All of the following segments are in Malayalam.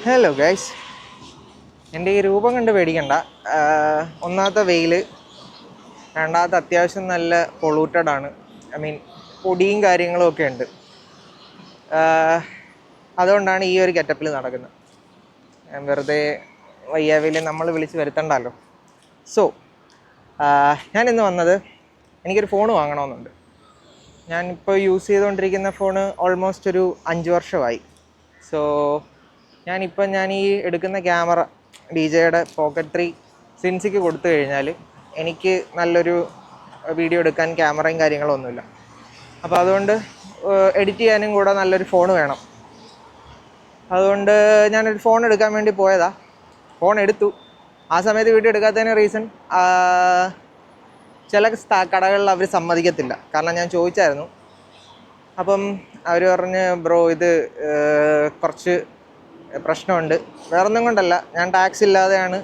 ഹലോ ഗൈസ്, എൻ്റെ ഈ രൂപം കണ്ട് പേടിക്കണ്ട. ഒന്നാമത്തെ വെയിൽ, രണ്ടാമത്തെ അത്യാവശ്യം നല്ല പൊളൂട്ടഡ് ആണ്. ഐ മീൻ പൊടിയും കാര്യങ്ങളും ഒക്കെ ഉണ്ട്. അതുകൊണ്ടാണ് ഈ ഒരു ഗെറ്റപ്പിൽ നടക്കുന്നത്. വെറുതെ വയ്യാവിൽ നമ്മൾ വിളിച്ച് വരുത്തണ്ടല്ലോ. സോ ഞാനിന്ന് വന്നത്, എനിക്കൊരു ഫോൺ വാങ്ങണമെന്നുണ്ട്. ഞാനിപ്പോൾ യൂസ് ചെയ്തുകൊണ്ടിരിക്കുന്ന ഫോണ് ഓൾമോസ്റ്റ് ഒരു 5 വർഷമായി. സോ ഞാൻ ഈ എടുക്കുന്ന ക്യാമറ DJയുടെ Pocket 3 സിൻസിക്ക് കൊടുത്തു കഴിഞ്ഞാൽ എനിക്ക് നല്ലൊരു വീഡിയോ എടുക്കാൻ ക്യാമറയും കാര്യങ്ങളൊന്നുമില്ല. അപ്പോൾ അതുകൊണ്ട് എഡിറ്റ് ചെയ്യാനും കൂടെ നല്ലൊരു ഫോൺ വേണം. അതുകൊണ്ട് ഞാനൊരു ഫോൺ എടുക്കാൻ വേണ്ടി പോയതാണ്. ഫോൺ എടുത്തു. ആ സമയത്ത് വീഡിയോ എടുക്കാത്തതിന് റീസൺ, ചില കടകളിൽ അവർ സമ്മതിക്കത്തില്ല. കാരണം ഞാൻ ചോദിച്ചായിരുന്നു. അപ്പം അവർ പറഞ്ഞ്, ബ്രോ ഇത് കുറച്ച് പ്രശ്നമുണ്ട്. വേറൊന്നും കൊണ്ടല്ല, ഞാൻ ടാക്സ് ഇല്ലാതെയാണ്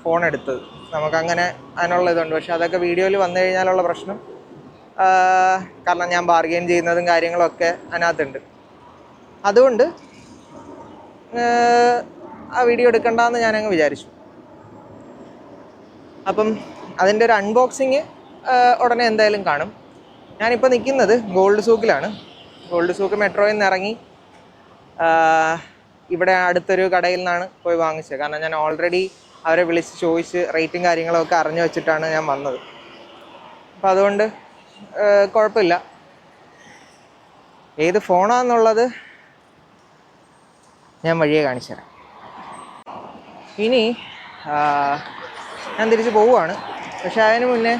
ഫോൺ എടുത്തത്. നമുക്കങ്ങനെ അതിനുള്ള ഇതുണ്ട്. പക്ഷെ അതൊക്കെ വീഡിയോയിൽ വന്നു കഴിഞ്ഞാലുള്ള പ്രശ്നം, കാരണം ഞാൻ ബാർഗെയിൻ ചെയ്യുന്നതും കാര്യങ്ങളൊക്കെ അതിനകത്തുണ്ട്. അതുകൊണ്ട് ആ വീഡിയോ എടുക്കണ്ടെന്ന് ഞാനങ്ങ് വിചാരിച്ചു. അപ്പം അതിൻ്റെ ഒരു അൺബോക്സിങ് ഉടനെ എന്തായാലും കാണും. ഞാനിപ്പോൾ നിൽക്കുന്നത് ഗോൾഡ് സൂക്കിലാണ്. ഗോൾഡ് സൂക്ക് മെട്രോയിൽ നിന്ന് ഇറങ്ങി ഇവിടെ അടുത്തൊരു കടയിൽ നിന്നാണ് പോയി വാങ്ങിച്ചത്. കാരണം ഞാൻ ഓൾറെഡി അവരെ വിളിച്ച് ചോദിച്ച് റേറ്റും കാര്യങ്ങളൊക്കെ അറിഞ്ഞു വെച്ചിട്ടാണ് ഞാൻ വന്നത്. അപ്പം അതുകൊണ്ട് കുഴപ്പമില്ല. ഏത് ഫോണാണെന്നുള്ളത് ഞാൻ വഴിയെ കാണിച്ചു തരാം. ഇനി ഞാൻ തിരിച്ച് പോവുകയാണ്. പക്ഷെ അതിന് മുന്നേ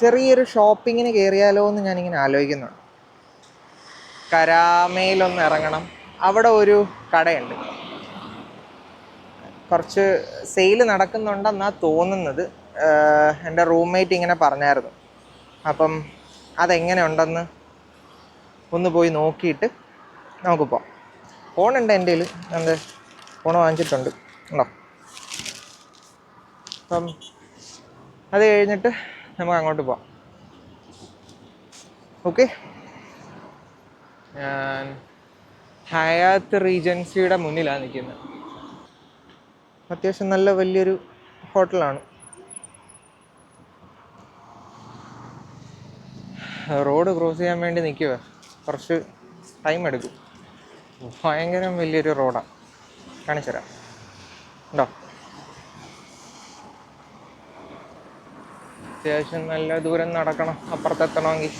ചെറിയൊരു ഷോപ്പിങ്ങിന് കയറിയാലോ എന്ന് ഞാനിങ്ങനെ ആലോചിക്കുന്നുണ്ട്. കരാമയിലൊന്ന് ഇറങ്ങണം. അവിടെ ഒരു കടയുണ്ട്, കുറച്ച് സെയിൽ നടക്കുന്നുണ്ടെന്നാണ് തോന്നുന്നത്. എൻ്റെ റൂംമേറ്റ് ഇങ്ങനെ പറഞ്ഞായിരുന്നു. അപ്പം അതെങ്ങനെ ഉണ്ടെന്ന് ഒന്ന് പോയി നോക്കിയിട്ട് നമുക്ക് പോകാം. ഫോണുണ്ട് എൻ്റെ കയ്യിൽ, എന്ത് ഫോൺ വാങ്ങിച്ചിട്ടുണ്ട് ഉണ്ടോ. അപ്പം അത് കഴിഞ്ഞിട്ട് നമുക്ക് അങ്ങോട്ട് പോകാം. ഓക്കെ. ഞാൻ ഹയാത്ത് റീജൻസിയുടെ മുന്നിലാണ് നിൽക്കുന്നത്. അത്യാവശ്യം നല്ല വലിയൊരു ഹോട്ടലാണ്. റോഡ് ക്രോസ് ചെയ്യാൻ വേണ്ടി നിൽക്കുക, കുറച്ച് ടൈം എടുക്കും. ഭയങ്കര വലിയൊരു റോഡാണ്. കാണിച്ചുതരാം ഉണ്ടോ. അത്യാവശ്യം നല്ല ദൂരം നടക്കണം അപ്പുറത്തെത്തണമെങ്കിൽ.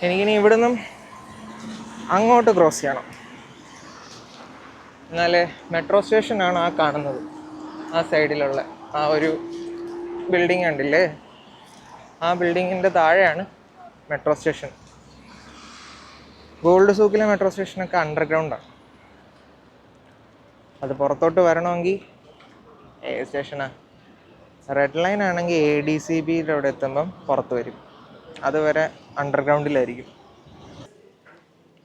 എനിക്കിനി ഇവിടെ നിന്നും അങ്ങോട്ട് ക്രോസ് ചെയ്യണം. എന്നാലേ മെട്രോ സ്റ്റേഷനാണ് ആ കാണുന്നത്. ആ സൈഡിലുള്ള ആ ഒരു ബിൽഡിംഗ് കണ്ടില്ലേ, ആ ബിൽഡിങ്ങിൻ്റെ താഴെയാണ് മെട്രോ സ്റ്റേഷൻ. ഗോൾഡ് സൂക്കിലെ മെട്രോ സ്റ്റേഷനൊക്കെ അണ്ടർഗ്രൗണ്ടാണ്. അത് പുറത്തോട്ട് വരണമെങ്കിൽ ഏത് സ്റ്റേഷനാണ്, റെഡ് ലൈൻ ആണെങ്കിൽ ADCBയുടെ അവിടെ എത്തുമ്പം പുറത്ത് വരും. അതുവരെ അണ്ടർഗ്രൗണ്ടിലായിരിക്കും.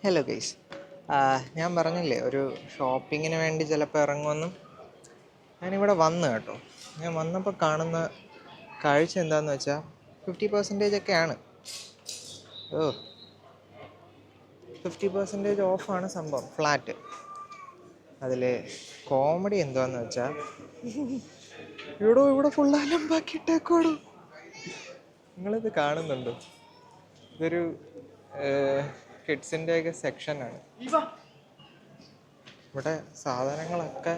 ഹലോ ഗൈസ്, ഞാൻ പറഞ്ഞില്ലേ ഒരു ഷോപ്പിങ്ങിന് വേണ്ടി ചിലപ്പോൾ ഇറങ്ങുമെന്നും. ഞാനിവിടെ വന്നു കേട്ടോ. ഞാൻ വന്നപ്പോൾ കാണുന്ന കാഴ്ച എന്താണെന്ന് വെച്ചാൽ 50% ഒക്കെയാണ്. 50% ഓഫാണ് സംഭവം, ഫ്ലാറ്റ്. അതിൽ കോമഡി എന്താണെന്ന് വെച്ചാൽ, ഇവിടെ ഫുൾ അലമ്പാക്കിയിട്ടേക്കോടോ. നിങ്ങളിത് കാണുന്നുണ്ടോ? ഇതൊരു കിഡ്സിൻ്റെയൊക്കെ സെക്ഷനാണ്. ഇവിടെ സാധനങ്ങളൊക്കെ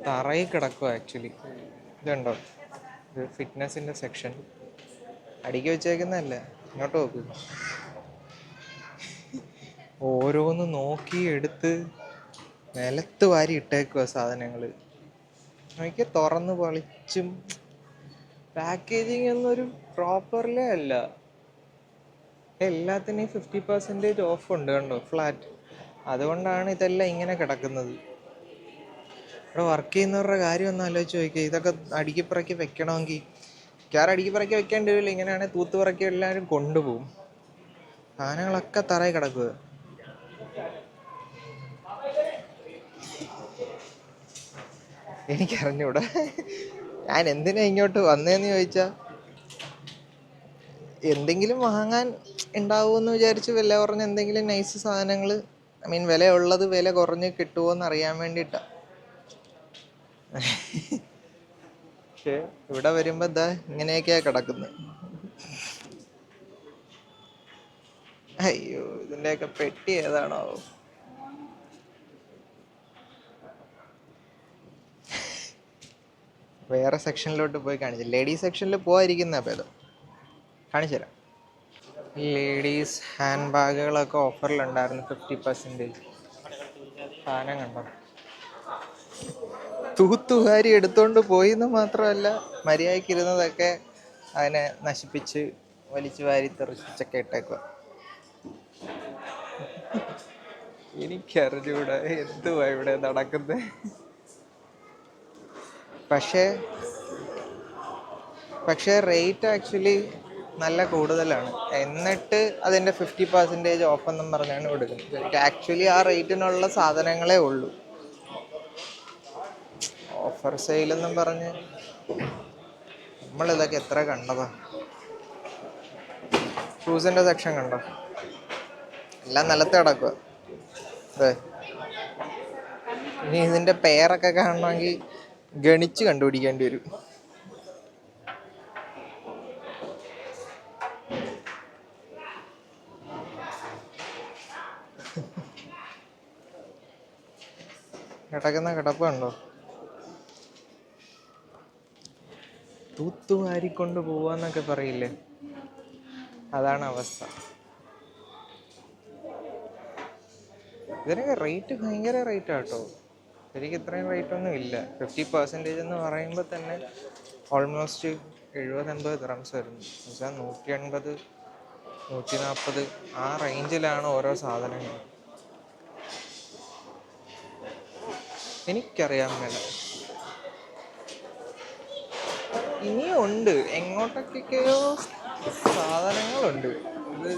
തറയിൽ കിടക്കുക. ആക്ച്വലി ഇതുണ്ടോ, ഇത് ഫിറ്റ്നസിൻ്റെ സെക്ഷൻ. അടുക്കി വെച്ചേക്കുന്നതല്ല, ഇങ്ങോട്ട് നോക്ക്. ഓരോന്ന് നോക്കി എടുത്ത് നിലത്ത് വാരി ഇട്ടേക്കുക സാധനങ്ങൾ. എനിക്ക് തുറന്ന് പൊളിച്ചും പാക്കേജിങ് എന്നൊരു പ്രോപ്പർലേ അല്ല. എല്ലാത്തിനും 50% ഓഫ് ഉണ്ട് കണ്ടോ, ഫ്ലാറ്റ്. അതുകൊണ്ടാണ് ഇതെല്ലാം ഇങ്ങനെ കിടക്കുന്നത്. ഇവിടെ വർക്ക് ചെയ്യുന്നവരുടെ കാര്യം ഒന്ന് ആലോചിച്ച് നോക്കിയാൽ. ഇതൊക്കെ അടുക്കിപ്പറക്കി വെക്കണമെങ്കിൽ അടുക്കിപ്പറക്കി വെക്കേണ്ടി വരില്ല. ഇങ്ങനെയാണെങ്കിൽ തൂത്തുപറക്കി എല്ലാവരും കൊണ്ടുപോകും. സാധനങ്ങളൊക്കെ തറയിൽ കിടക്കുക. എനിക്കറിഞ്ഞൂടാ ഞാൻ എന്തിനാ ഇങ്ങോട്ട് വന്നതെന്ന് ചോദിച്ചാൽ, എന്തെങ്കിലും വാങ്ങാൻ ഉണ്ടാവുമെന്ന് വിചാരിച്ച് വില കുറഞ്ഞ എന്തെങ്കിലും നൈസ് സാധനങ്ങൾ, ഐ മീൻ വിലയുള്ളത് വില കുറഞ്ഞ് കിട്ടുമോ എന്ന് അറിയാൻ വേണ്ടിയിട്ടാണ്. പക്ഷേ ഇവിടെ വരുമ്പോൾ ഇതാ ഇങ്ങനെയൊക്കെയാ കിടക്കുന്നത്. അയ്യോ, ഇതിൻ്റെയൊക്കെ പെട്ടി ഏതാണോ? വേറെ സെക്ഷനിലോട്ട് പോയി കാണിച്ചു. ലേഡീസ് സെക്ഷനിൽ പോകാതിരിക്കുന്ന ഭേദം. കാണിച്ചു തരാം. ലേഡീസ് ഹാൻഡ് ബാഗുകളൊക്കെ ഓഫറിലുണ്ടായിരുന്നു 50%. സാധനം കണ്ടോ? തൂത്തുവാരി എടുത്തോണ്ട് പോയിന്ന് മാത്രമല്ല, മര്യാദയ്ക്ക് ഇരുന്നതൊക്കെ അതിനെ നശിപ്പിച്ച് വലിച്ചു വാരി തെറിച്ചൊക്കെ ഇട്ടേക്കുക. എനിക്കറിഞ്ഞൂടെ എന്തുവാ ഇവിടെ നടക്കുന്നത്. പക്ഷേ റേറ്റ് ആക്ച്വലി നല്ല കൂടുതലാണ്. എന്നിട്ട് അതിൻ്റെ 50% ഓഫ് എന്നും പറഞ്ഞാണ് കൊടുക്കുന്നത്. ആക്ച്വലി ആ റേറ്റിനുള്ള സാധനങ്ങളേ ഉള്ളൂ. ഓഫർ സെയിലെന്നും പറഞ്ഞ് നമ്മളിതൊക്കെ എത്ര കണ്ടതാ. ഷൂസിൻ്റെ സെക്ഷൻ കണ്ടോ? എല്ലാം നിലത്ത് കിടക്കുക. അതെ, ഇനി ഇതിൻ്റെ പെയറൊക്കെ കാണണമെങ്കിൽ ഗണിച്ച് കണ്ടുപിടിക്കേണ്ടി വരും. കിടക്കുന്ന കിടപ്പ് കണ്ടോ? തൂത്തുവാരിക്കൊണ്ട് പോവാന്നൊക്കെ പറയില്ലേ, അതാണ് അവസ്ഥ. ഇതിനൊക്കെ റേറ്റ് ഭയങ്കര റേറ്റാണ് കേട്ടോ. ശരിക്കും ഇത്രയും റേറ്റ് ഒന്നും ഇല്ല. 50% എന്ന് പറയുമ്പോൾ തന്നെ ഓൾമോസ്റ്റ് 70-80 ദിറംസ് വരുന്നു. എന്നുവെച്ചാൽ 180, 140 ആ റേഞ്ചിലാണ് ഓരോ സാധനങ്ങൾ. എനിക്കറിയാൻ മേല. ഇനിയും ഉണ്ട്, എങ്ങോട്ടൊക്കെയോ സാധനങ്ങളുണ്ട്. ഇത്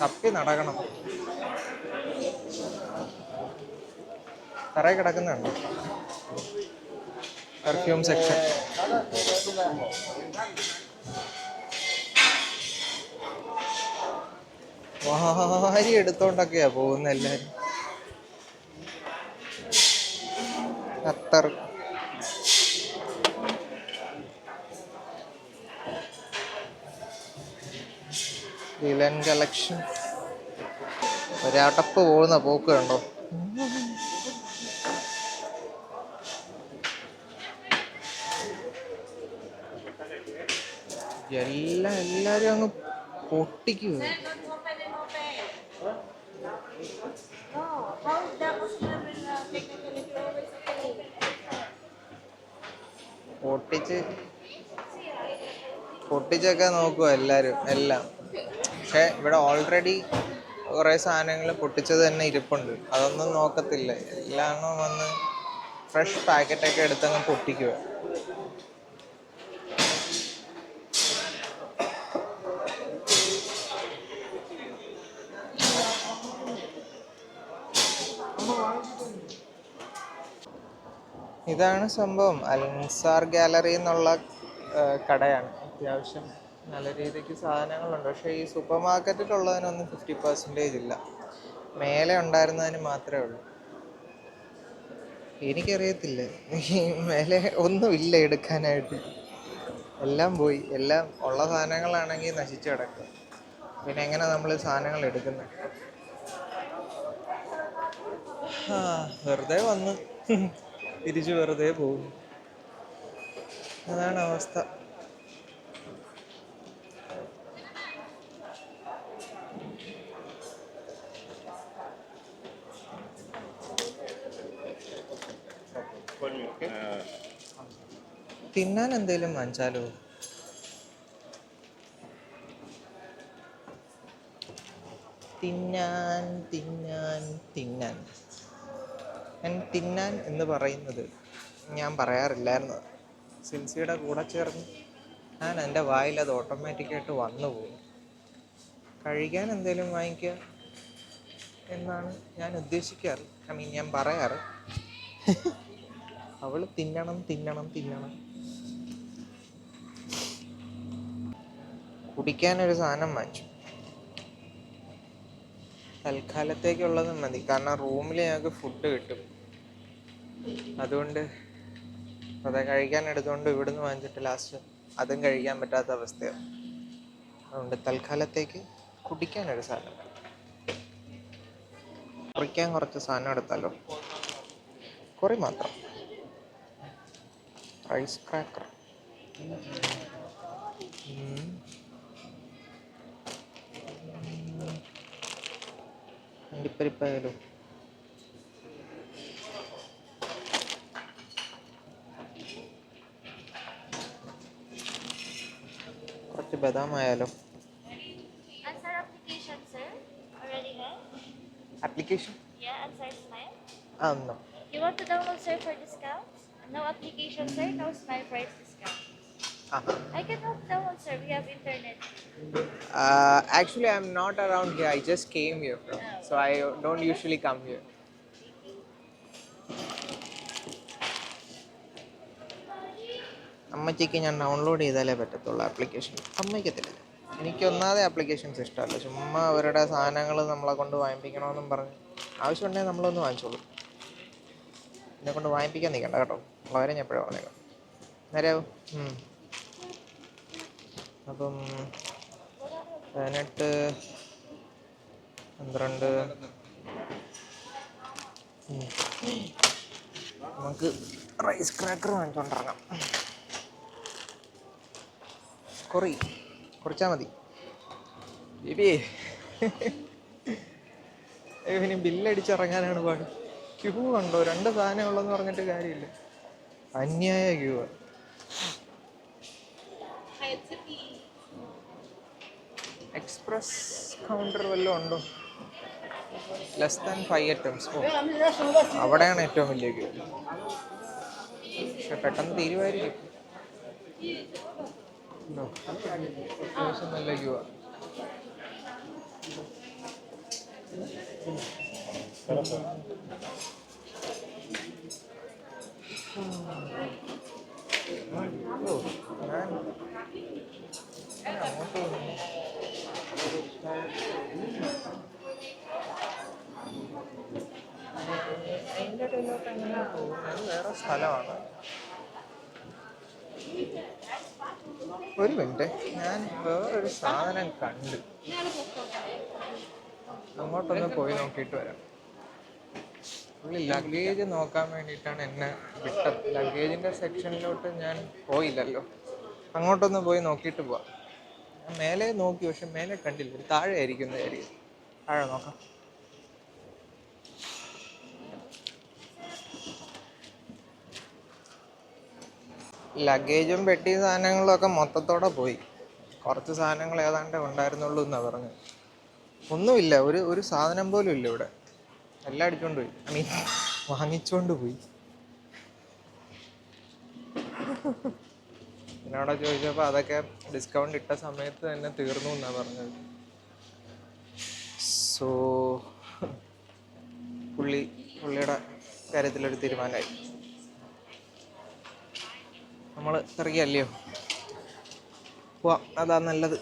തപ്പി നടക്കണം. തറയിൽ കിടക്കുന്നുണ്ട് പെർഫ്യൂം സെക്ഷൻ. വാരി എടുത്തോണ്ടൊക്കെയാ പോകുന്ന എല്ലാരും. അത്തർ, വിലൻ കളക്ഷൻ. ഒരടപ്പ് പോകുന്ന പോക്ക് കണ്ടോ? എല്ലാരും അങ്ങ് പൊട്ടിക്കുക. പൊട്ടിച്ചൊക്കെ നോക്കുക എല്ലാരും എല്ലാം. പക്ഷെ ഇവിടെ ഓൾറെഡി കുറെ സാധനങ്ങൾ പൊട്ടിച്ചത് തന്നെ ഇരിപ്പുണ്ട്. അതൊന്നും നോക്കത്തില്ല, എല്ലാം വന്ന് ഫ്രഷ് പാക്കറ്റൊക്കെ എടുത്തങ്ങ് പൊട്ടിക്കുക. ഇതാണ് സംഭവം. അൽൻസാർ ഗാലറി എന്നുള്ള കടയാണ്. അത്യാവശ്യം നല്ല രീതിക്ക് സാധനങ്ങളുണ്ട്. പക്ഷേ ഈ സൂപ്പർ മാർക്കറ്റിലുള്ളതിനൊന്നും 50% ഇല്ല. മേലെ ഉണ്ടായിരുന്നതിന് മാത്രമേ ഉള്ളൂ. എനിക്കറിയത്തില്ല, മേലെ ഒന്നുമില്ല എടുക്കാനായിട്ട്. എല്ലാം പോയി. എല്ലാം ഉള്ള സാധനങ്ങളാണെങ്കിൽ നശിച്ചു കിടക്കുക. പിന്നെ എങ്ങനെ നമ്മൾ സാധനങ്ങൾ എടുക്കുന്നത്? വെറുതെ വന്ന് തിരിച്ചു വെറുതെ പോകും. അതാണ് അവസ്ഥ. തിന്നാൻ എന്തേലും വാങ്ങിച്ചാലോ? തിന്നാൻ തിന്നാൻ എന്ന് പറയുന്നത് ഞാൻ പറയാറില്ലായിരുന്നു. സിൻസിയുടെ കൂടെ ചേർന്ന് ഞാൻ എൻ്റെ വായിൽ അത് ഓട്ടോമാറ്റിക്കായിട്ട് വന്നു പോകും. കഴിക്കാൻ എന്തെങ്കിലും വാങ്ങിക്കുക എന്നാണ് ഞാൻ ഉദ്ദേശിക്കാറ്. ഐ മീൻ ഞാൻ പറയാറ്. അവൾ തിന്നണം. കുടിക്കാനൊരു സാധനം വാങ്ങിച്ചു. തൽക്കാലത്തേക്കുള്ളത് മതി, കാരണം റൂമിൽ ഞങ്ങൾക്ക് ഫുഡ് കിട്ടും. അതുകൊണ്ട് അത് കഴിക്കാൻ എടുത്തുകൊണ്ട് ഇവിടുന്ന് വാങ്ങിച്ചിട്ട് ലാസ്റ്റ് അതും കഴിക്കാൻ പറ്റാത്ത അവസ്ഥയാണ്. അതുകൊണ്ട് തൽക്കാലത്തേക്ക് കുടിക്കാനൊരു സാധനം, കുറിക്കാൻ കുറച്ച് സാധനം എടുത്താലോ. കുറി മാത്രം. റൈസ് ക്രാക്കർ, അണ്ടിപ്പരിപ്പായാലും. കുറച്ച് ബദാമായാലോ. Application? Yeah, answer smile. No. You want to download sir for discount? No application sir, no smile price discount. I can help download sir, we have internet. Actually, I'm not around here. I just came here from, so I don't usually come here. അമ്മച്ചിക്ക് ഞാൻ ഡൗൺലോഡ് ചെയ്താലേ പറ്റത്തുള്ളൂ ആപ്ലിക്കേഷൻ. അമ്മയ്ക്കത്തില്ല. എനിക്ക് ഒന്നാമതെ ആപ്ലിക്കേഷൻസ് ഇഷ്ടമല്ല. ചുമ്മാ അവരുടെ സാധനങ്ങൾ നമ്മളെ കൊണ്ട് വാങ്ങിപ്പിക്കണമെന്നും പറഞ്ഞ് ആവശ്യമുണ്ടെങ്കിൽ നമ്മളൊന്ന് വാങ്ങിച്ചോളൂ. എന്നെ കൊണ്ട് വാങ്ങിപ്പിക്കാൻ നിൽക്കണ്ട കേട്ടോ. വളരെ ഞാൻ എപ്പോഴും പറഞ്ഞേക്കാം. നേരെയാവും. അപ്പം 18, 12 നമുക്ക് റൈസ് ക്രാക്കർ വാങ്ങിച്ചോണ്ടിറങ്ങാം. കുറച്ചാൽ മതി. ഇനി ബില്ലടിച്ചിറങ്ങാനാണ് പാട്. ക്യൂ ഉണ്ടോ? 2 സാധനം ഉള്ളെന്ന് പറഞ്ഞിട്ട് കാര്യമില്ല. അന്യായ ക്യൂ. എക്സ്പ്രസ് കൗണ്ടർ വല്ലതും ഉണ്ടോ? Less than 5 items. അവിടെയാണ് ഏറ്റവും വലിയ ക്യൂ. പക്ഷെ പെട്ടെന്ന് തീരുമായിരിക്കും. അത്യാവശ്യം നല്ല ക്യൂ ആണ്. അതിൻ്റെ ഇടയിലോട്ട് എങ്ങനെയാണ് പോകുന്നത്? വേറെ സ്ഥലമാണ്. ഒരു മിനിറ്റ്, ഞാൻ വേറൊരു സാധനം കണ്ട്. അങ്ങോട്ടൊന്ന് പോയി നോക്കിയിട്ട് വരാം. പുള്ളി ലഗേജ് നോക്കാൻ വേണ്ടിയിട്ടാണ് എന്നെ വിട്ടത്. ലഗേജിൻ്റെ സെക്ഷനിലോട്ട് ഞാൻ പോയില്ലല്ലോ. അങ്ങോട്ടൊന്ന് പോയി നോക്കിയിട്ട് പോവാം. ഞാൻ മേലെ നോക്കി, പക്ഷെ മേലെ കണ്ടില്ല. താഴെ ആയിരിക്കും കാര്യം. താഴെ നോക്കാം. ലഗേജും പെട്ടി സാധനങ്ങളും ഒക്കെ മൊത്തത്തോടെ പോയി. കുറച്ച് സാധനങ്ങൾ ഏതാണ്ട് ഉണ്ടായിരുന്നുള്ളൂ എന്നാണ് പറഞ്ഞത്. ഒന്നുമില്ല, ഒരു സാധനം പോലും ഇല്ല ഇവിടെ. എല്ലാം അടിച്ചോണ്ട് പോയി. ഐ മീൻ വാങ്ങിച്ചോണ്ട് പോയി. എന്നോട് ചോദിച്ചപ്പോൾ അതൊക്കെ ഡിസ്കൗണ്ട് ഇട്ട സമയത്ത് തന്നെ തീർന്നു എന്നാണ് പറഞ്ഞത്. സോ പുള്ളിയുടെ കാര്യത്തിലൊരു തീരുമാനമായി. നമ്മൾ ഇറങ്ങിയല്ലയോ, പോവാം. അതാ നല്ലത്.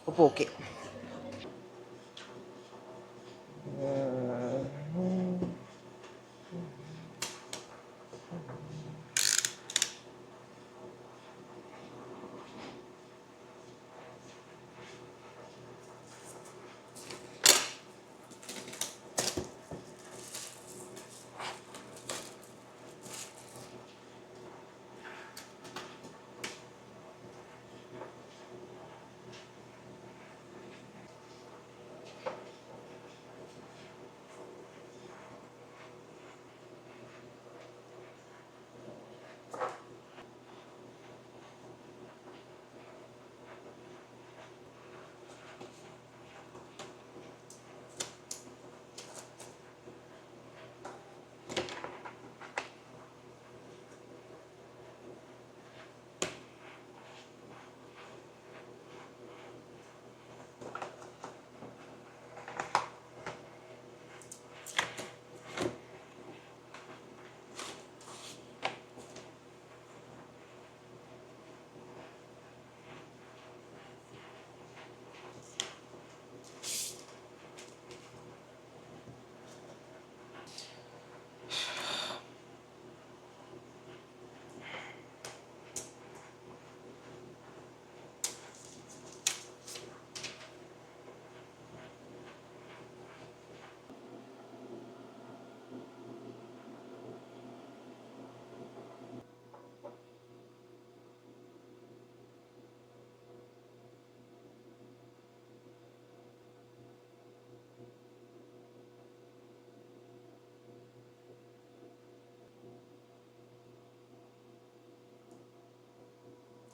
അപ്പോൾ ഓക്കെ.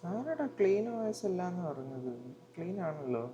ആരാടാ ക്ലീൻ വോയിസ് അല്ല എന്ന് പറഞ്ഞത്? ക്ലീൻ ആണല്ലോ.